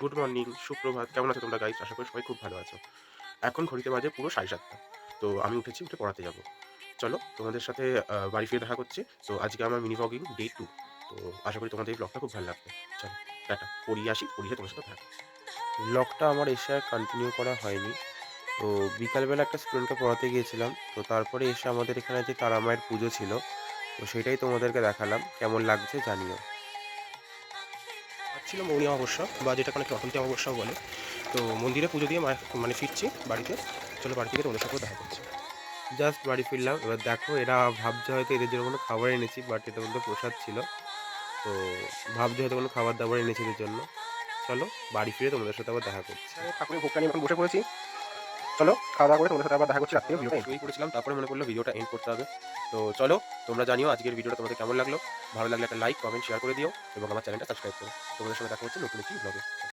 Good morning, সুপ্রভাত। কেমন আছো তোমরা গাইস? আশা করি সবাই খুব ভালো আছো। এখন ঘড়িতে বাজে পুরো 7:30। তো আমি উঠেছি, উঠে পড়াতে যাবো। চলো তোমাদের সাথে বাড়ি ফিরে দেখা করছি। তো আজকে আমার মিনি ভ্লগিং ডে 2। তো আশা করি তোমাদের এই ব্লগটা খুব ভালো লাগবে। চলো টাটা। পড়িয়ে আসি, পড়িয়ে তোমার সাথে দেখা করছি। ব্লগটা আমার এসে আর কন্টিনিউ করা হয়নি। তো বিকালবেলা একটা স্টুডেন্টকে পড়াতে গিয়েছিলাম। তো তারপরে এসে আমাদের এখানে যে তারা মায়ের পুজো ছিল, তো সেটাই তোমাদেরকে দেখালাম। কেমন লাগছে জানিও। আজ ছিল মৌনী অমাবস্যা, বা যেটাকে অনেকে অসন্তি অমাবস্যাও বলে। তো মন্দিরে পুজো দিয়ে মানে ফিরছি বাড়িতে। চলো বাড়ি থেকে তোমাদের সাথেও দেখা করছি। জাস্ট বাড়ি ফিরলাম। এবার দেখো, এরা ভাবছে হয়তো এদের জন্য কোনো খাবার এনেছি, বাট এটা কিন্তু প্রসাদ ছিল। তো ভাবছে হয়তো কোনো খাবার দাবার এনেছি এদের জন্য। চলো বাড়ি ফিরে তোমাদের সাথে আবার দেখা করছি। ঠাকুরের ভোগটা নিয়ে এখন বসে পড়েছি। চলো খাওয়া দাওয়া করে তোমাদের সাথে আবার দেখা করছি। রাত্রে ভিডিওটা শুরুই করেছিলাম, তারপরে মনে করলো ভিডিওটা এন্ড করতে হবে। তো চলো, তোমরা জানিও আজকের ভিডিওটা তোমাদের কেমন লাগলো। ভালো লাগলে একটা লাইক, কমেন্ট, শেয়ার করে দিও এবং আমার চ্যানেলটা সাবস্ক্রাইব করো। তোমাদের সঙ্গে দেখা হচ্ছে নতুন একটি ব্লগে।